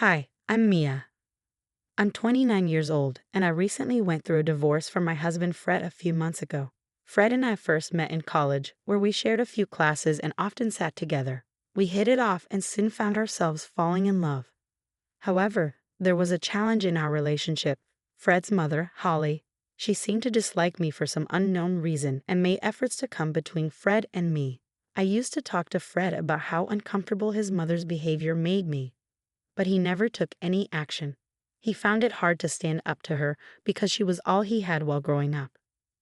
Hi, I'm Mia. I'm 29 years old, and I recently went through a divorce from my husband Fred a few months ago. Fred and I first met in college, where we shared a few classes and often sat together. We hit it off and soon found ourselves falling in love. However, there was a challenge in our relationship. Fred's mother, Holly, she seemed to dislike me for some unknown reason and made efforts to come between Fred and me. I used to talk to Fred about how uncomfortable his mother's behavior made me, but he never took any action. He found it hard to stand up to her because she was all he had while growing up.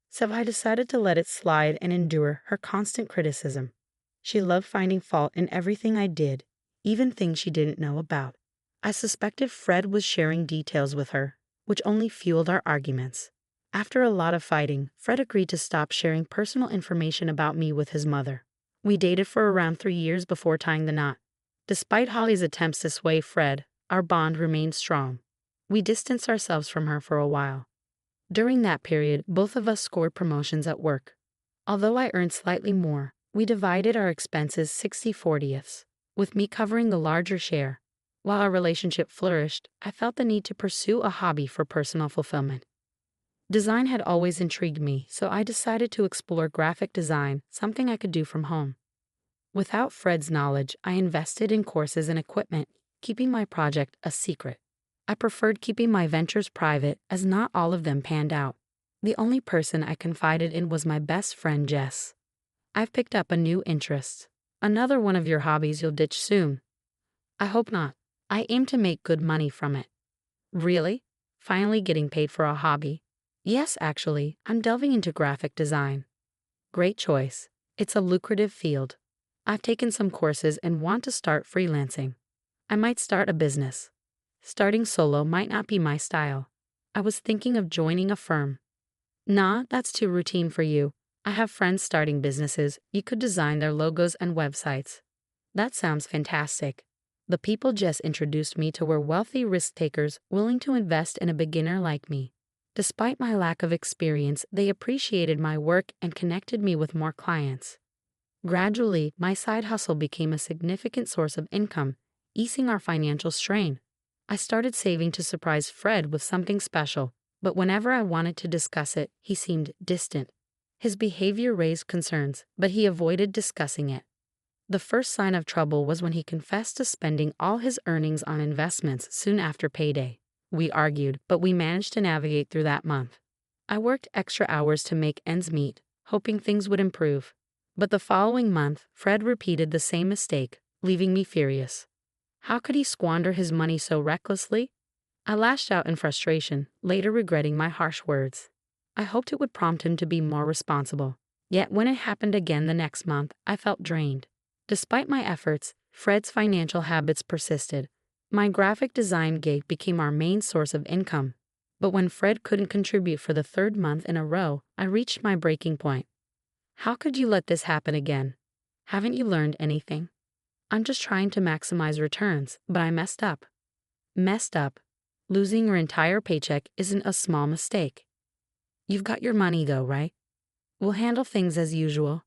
So I decided to let it slide and endure her constant criticism. She loved finding fault in everything I did, even things she didn't know about. I suspected Fred was sharing details with her, which only fueled our arguments. After a lot of fighting, Fred agreed to stop sharing personal information about me with his mother. We dated for around 3 years before tying the knot. Despite Holly's attempts to sway Fred, our bond remained strong. We distanced ourselves from her for a while. During that period, both of us scored promotions at work. Although I earned slightly more, we divided our expenses 60/40ths, with me covering the larger share. While our relationship flourished, I felt the need to pursue a hobby for personal fulfillment. Design had always intrigued me, so I decided to explore graphic design, something I could do from home. Without Fred's knowledge, I invested in courses and equipment, keeping my project a secret. I preferred keeping my ventures private as not all of them panned out. The only person I confided in was my best friend Jess. I've picked up a new interest. Another one of your hobbies you'll ditch soon. I hope not. I aim to make good money from it. Really? Finally getting paid for a hobby? Yes, actually, I'm delving into graphic design. Great choice. It's a lucrative field. I've taken some courses and want to start freelancing. I might start a business. Starting solo might not be my style. I was thinking of joining a firm. Nah, that's too routine for you. I have friends starting businesses. You could design their logos and websites. That sounds fantastic. The people Jess introduced me to were wealthy risk takers willing to invest in a beginner like me. Despite my lack of experience, they appreciated my work and connected me with more clients. Gradually, my side hustle became a significant source of income, easing our financial strain. I started saving to surprise Fred with something special, but whenever I wanted to discuss it, he seemed distant. His behavior raised concerns, but he avoided discussing it. The first sign of trouble was when he confessed to spending all his earnings on investments soon after payday. We argued, but we managed to navigate through that month. I worked extra hours to make ends meet, hoping things would improve. But the following month, Fred repeated the same mistake, leaving me furious. How could he squander his money so recklessly? I lashed out in frustration, later regretting my harsh words. I hoped it would prompt him to be more responsible. Yet when it happened again the next month, I felt drained. Despite my efforts, Fred's financial habits persisted. My graphic design gig became our main source of income. But when Fred couldn't contribute for the third month in a row, I reached my breaking point. How could you let this happen again? Haven't you learned anything? I'm just trying to maximize returns, but I messed up. Messed up. Losing your entire paycheck isn't a small mistake. You've got your money though, right? We'll handle things as usual.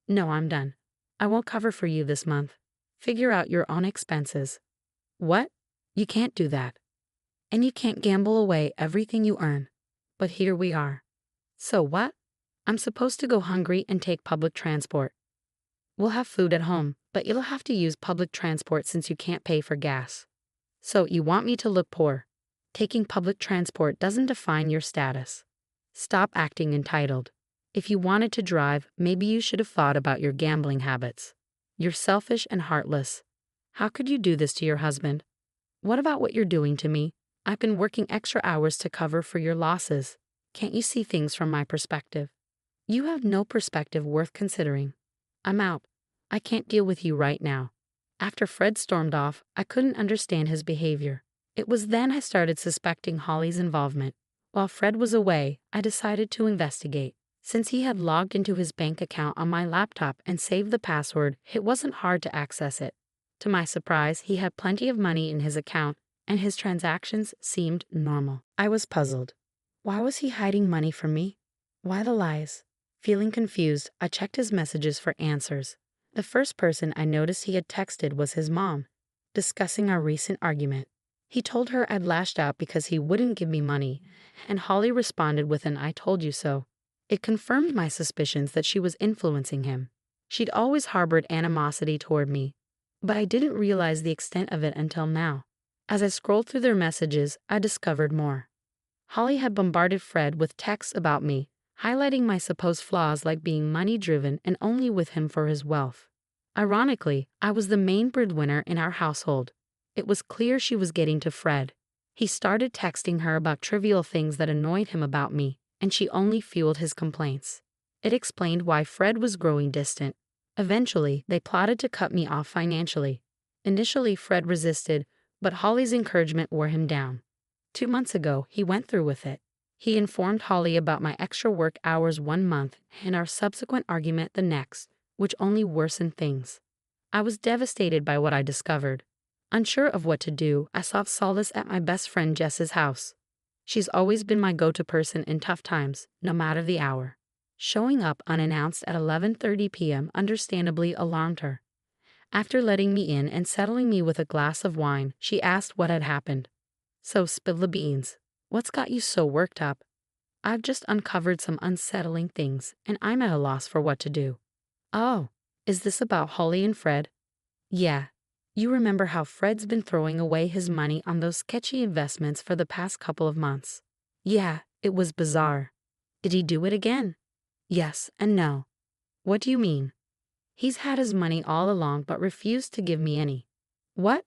No, I'm done. I won't cover for you this month. Figure out your own expenses. What? You can't do that. And you can't gamble away everything you earn. But here we are. So what? I'm supposed to go hungry and take public transport. We'll have food at home, but you'll have to use public transport since you can't pay for gas. So you want me to look poor? Taking public transport doesn't define your status. Stop acting entitled. If you wanted to drive, maybe you should have thought about your gambling habits. You're selfish and heartless. How could you do this to your husband? What about what you're doing to me? I've been working extra hours to cover for your losses. Can't you see things from my perspective? You have no perspective worth considering. I'm out. I can't deal with you right now. After Fred stormed off, I couldn't understand his behavior. It was then I started suspecting Holly's involvement. While Fred was away, I decided to investigate. Since he had logged into his bank account on my laptop and saved the password, it wasn't hard to access it. To my surprise, he had plenty of money in his account, and his transactions seemed normal. I was puzzled. Why was he hiding money from me? Why the lies? Feeling confused, I checked his messages for answers. The first person I noticed he had texted was his mom, discussing our recent argument. He told her I'd lashed out because he wouldn't give me money, and Holly responded with an "I told you so." It confirmed my suspicions that she was influencing him. She'd always harbored animosity toward me, but I didn't realize the extent of it until now. As I scrolled through their messages, I discovered more. Holly had bombarded Fred with texts about me, highlighting my supposed flaws like being money-driven and only with him for his wealth. Ironically, I was the main breadwinner in our household. It was clear she was getting to Fred. He started texting her about trivial things that annoyed him about me, and she only fueled his complaints. It explained why Fred was growing distant. Eventually, they plotted to cut me off financially. Initially, Fred resisted, but Holly's encouragement wore him down. 2 months ago, he went through with it. He informed Holly about my extra work hours one month and our subsequent argument the next, which only worsened things. I was devastated by what I discovered. Unsure of what to do, I sought solace at my best friend Jess's house. She's always been my go-to person in tough times, no matter the hour. Showing up unannounced at 11:30 p.m. understandably alarmed her. After letting me in and settling me with a glass of wine, she asked what had happened. "So spill the beans. What's got you so worked up?" "I've just uncovered some unsettling things, and I'm at a loss for what to do." "Oh, is this about Holly and Fred?" "Yeah. You remember how Fred's been throwing away his money on those sketchy investments for the past couple of months?" "Yeah, it was bizarre." "Did he do it again?" "Yes and no." "What do you mean?" "He's had his money all along but refused to give me any." "What?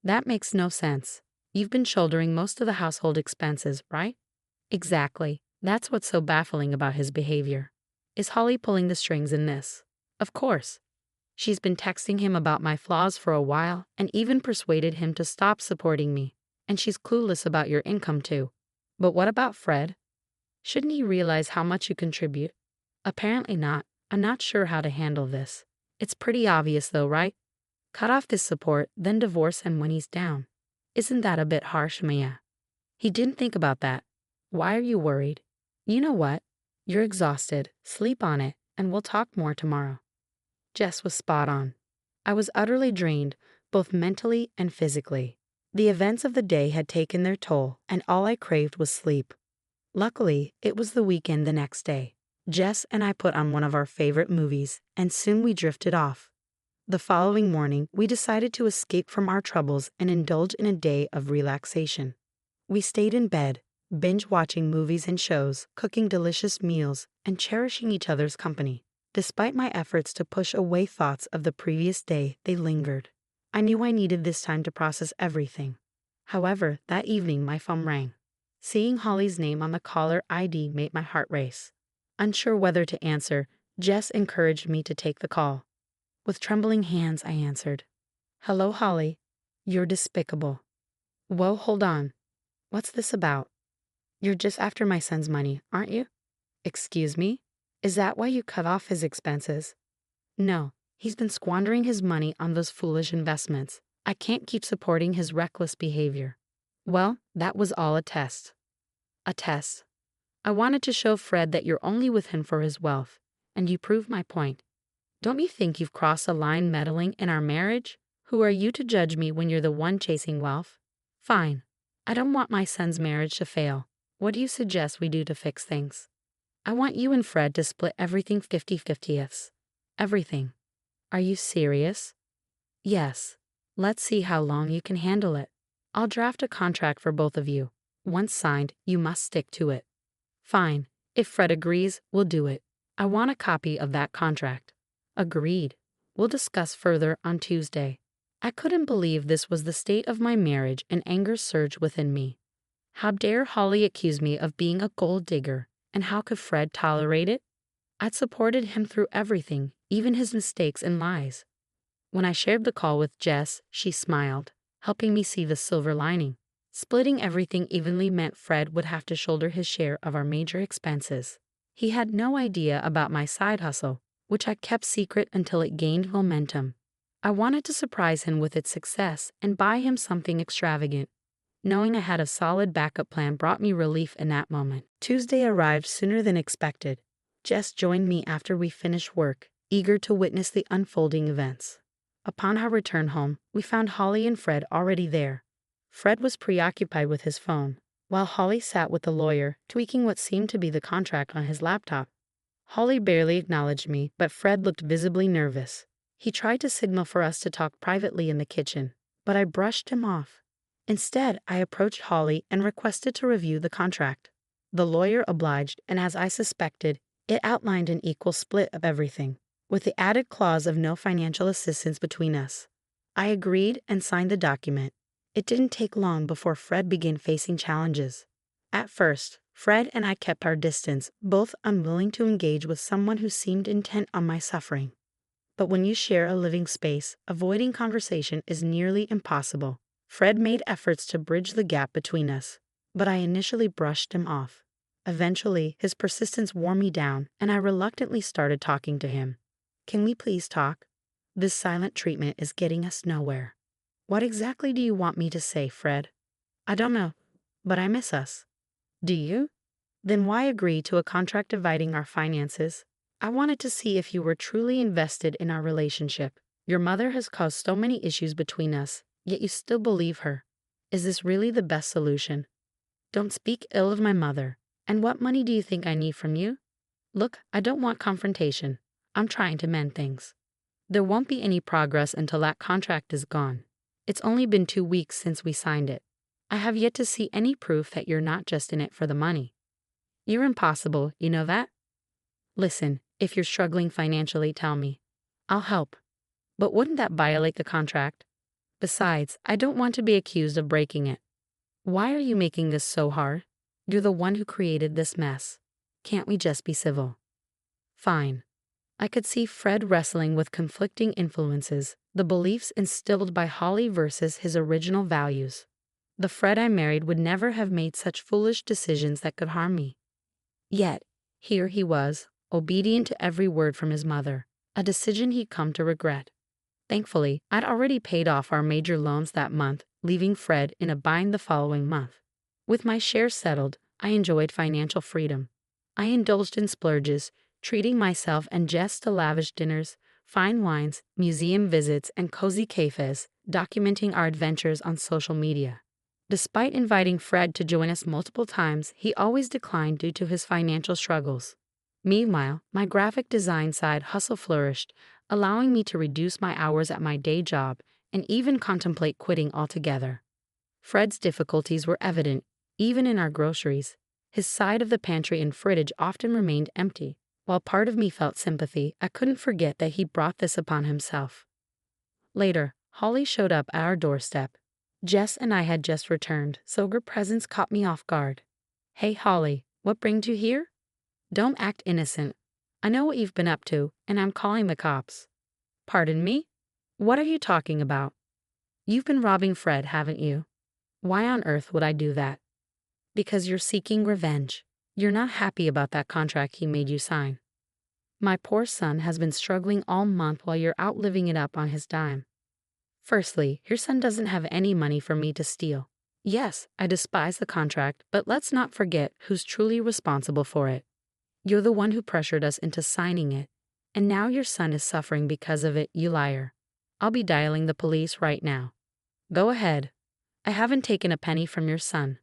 That makes no sense. You've been shouldering most of the household expenses, right?" "Exactly. That's what's so baffling about his behavior." "Is Holly pulling the strings in this?" "Of course. She's been texting him about my flaws for a while and even persuaded him to stop supporting me. And she's clueless about your income too." "But what about Fred? Shouldn't he realize how much you contribute?" "Apparently not. I'm not sure how to handle this. It's pretty obvious though, right? Cut off this support, then divorce him when he's down. Isn't that a bit harsh, Mia?" "He didn't think about that." "Why are you worried?" "You know what? You're exhausted. Sleep on it, and we'll talk more tomorrow." Jess was spot on. I was utterly drained, both mentally and physically. The events of the day had taken their toll, and all I craved was sleep. Luckily, it was the weekend the next day. Jess and I put on one of our favorite movies, and soon we drifted off. The following morning, we decided to escape from our troubles and indulge in a day of relaxation. We stayed in bed, binge-watching movies and shows, cooking delicious meals, and cherishing each other's company. Despite my efforts to push away thoughts of the previous day, they lingered. I knew I needed this time to process everything. However, that evening my phone rang. Seeing Holly's name on the caller ID made my heart race. Unsure whether to answer, Jess encouraged me to take the call. With trembling hands, I answered. "Hello, Holly. You're despicable." "Whoa, hold on. What's this about?" "You're just after my son's money, aren't you?" "Excuse me? Is that why you cut off his expenses?" "No, he's been squandering his money on those foolish investments. I can't keep supporting his reckless behavior." "Well, that was all a test." "A test. I wanted to show Fred that you're only with him for his wealth, and you proved my point. Don't you think you've crossed a line meddling in our marriage? Who are you to judge me when you're the one chasing wealth?" "Fine. I don't want my son's marriage to fail. What do you suggest we do to fix things?" "I want you and Fred to split everything 50-50ths. Everything." "Are you serious?" "Yes. Let's see how long you can handle it. I'll draft a contract for both of you. Once signed, you must stick to it." "Fine. If Fred agrees, we'll do it. I want a copy of that contract." "Agreed. We'll discuss further on Tuesday." I couldn't believe this was the state of my marriage, and anger surged within me. How dare Holly accuse me of being a gold digger, and how could Fred tolerate it? I'd supported him through everything, even his mistakes and lies. When I shared the call with Jess, she smiled, helping me see the silver lining. Splitting everything evenly meant Fred would have to shoulder his share of our major expenses. He had no idea about my side hustle, which I kept secret until it gained momentum. I wanted to surprise him with its success and buy him something extravagant. Knowing I had a solid backup plan brought me relief in that moment. Tuesday arrived sooner than expected. Jess joined me after we finished work, eager to witness the unfolding events. Upon our return home, we found Holly and Fred already there. Fred was preoccupied with his phone, while Holly sat with the lawyer, tweaking what seemed to be the contract on his laptop. Holly barely acknowledged me, but Fred looked visibly nervous. He tried to signal for us to talk privately in the kitchen, but I brushed him off. Instead, I approached Holly and requested to review the contract. The lawyer obliged, and as I suspected, it outlined an equal split of everything, with the added clause of no financial assistance between us. I agreed and signed the document. It didn't take long before Fred began facing challenges. At first, Fred and I kept our distance, both unwilling to engage with someone who seemed intent on my suffering. But when you share a living space, avoiding conversation is nearly impossible. Fred made efforts to bridge the gap between us, but I initially brushed him off. Eventually, his persistence wore me down, and I reluctantly started talking to him. "Can we please talk? This silent treatment is getting us nowhere." "What exactly do you want me to say, Fred?" "I don't know, but I miss us." "Do you? Then why agree to a contract dividing our finances?" "I wanted to see if you were truly invested in our relationship. Your mother has caused so many issues between us, yet you still believe her. Is this really the best solution?" "Don't speak ill of my mother. And what money do you think I need from you?" "Look, I don't want confrontation. I'm trying to mend things. There won't be any progress until that contract is gone. It's only been 2 weeks since we signed it. I have yet to see any proof that you're not just in it for the money." "You're impossible, you know that?" "Listen, if you're struggling financially, tell me. I'll help. But wouldn't that violate the contract? Besides, I don't want to be accused of breaking it." "Why are you making this so hard? You're the one who created this mess. Can't we just be civil?" "Fine." I could see Fred wrestling with conflicting influences, the beliefs instilled by Holly versus his original values. The Fred I married would never have made such foolish decisions that could harm me. Yet, here he was, obedient to every word from his mother, a decision he'd come to regret. Thankfully, I'd already paid off our major loans that month, leaving Fred in a bind the following month. With my shares settled, I enjoyed financial freedom. I indulged in splurges, treating myself and Jess to lavish dinners, fine wines, museum visits, and cozy cafes, documenting our adventures on social media. Despite inviting Fred to join us multiple times, he always declined due to his financial struggles. Meanwhile, my graphic design side hustle flourished, allowing me to reduce my hours at my day job and even contemplate quitting altogether. Fred's difficulties were evident, even in our groceries. His side of the pantry and fridge often remained empty. While part of me felt sympathy, I couldn't forget that he brought this upon himself. Later, Holly showed up at our doorstep. Jess and I had just returned, so her presence caught me off guard. "Hey, Holly, what brings you here?" "Don't act innocent. I know what you've been up to, and I'm calling the cops." "Pardon me? What are you talking about?" "You've been robbing Fred, haven't you?" "Why on earth would I do that?" "Because you're seeking revenge. You're not happy about that contract he made you sign. My poor son has been struggling all month while you're out living it up on his dime. Firstly, your son doesn't have any money for me to steal. Yes, I despise the contract, but let's not forget who's truly responsible for it. You're the one who pressured us into signing it, and now your son is suffering because of it, you liar. I'll be dialing the police right now." "Go ahead. I haven't taken a penny from your son."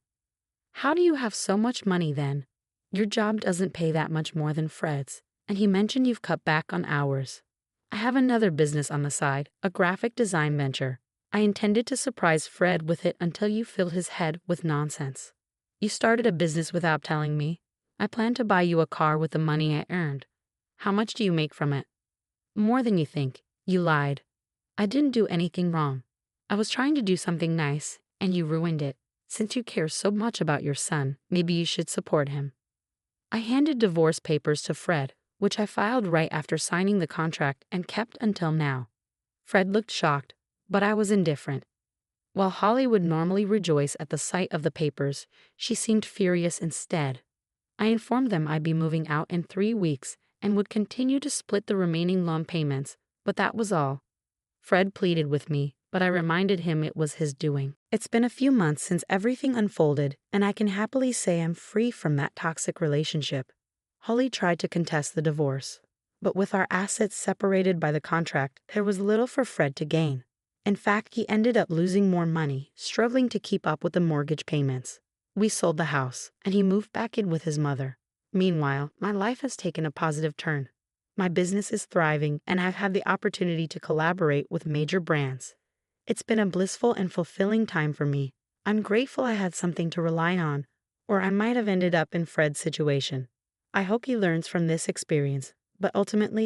"How do you have so much money then? Your job doesn't pay that much more than Fred's, and he mentioned you've cut back on hours." "I have another business on the side, a graphic design venture. I intended to surprise Fred with it until you filled his head with nonsense. You started a business without telling me. I plan to buy you a car with the money I earned. How much do you make from it?" "More than you think. You lied. I didn't do anything wrong. I was trying to do something nice, and you ruined it. Since you care so much about your son, maybe you should support him." I handed divorce papers to Fred, which I filed right after signing the contract and kept until now. Fred looked shocked, but I was indifferent. While Holly would normally rejoice at the sight of the papers, she seemed furious instead. I informed them I'd be moving out in 3 weeks and would continue to split the remaining loan payments, but that was all. Fred pleaded with me, but I reminded him it was his doing. It's been a few months since everything unfolded, and I can happily say I'm free from that toxic relationship. Holly tried to contest the divorce, but with our assets separated by the contract, there was little for Fred to gain. In fact, he ended up losing more money, struggling to keep up with the mortgage payments. We sold the house, and he moved back in with his mother. Meanwhile, my life has taken a positive turn. My business is thriving, and I've had the opportunity to collaborate with major brands. It's been a blissful and fulfilling time for me. I'm grateful I had something to rely on, or I might have ended up in Fred's situation. I hope he learns from this experience, but ultimately,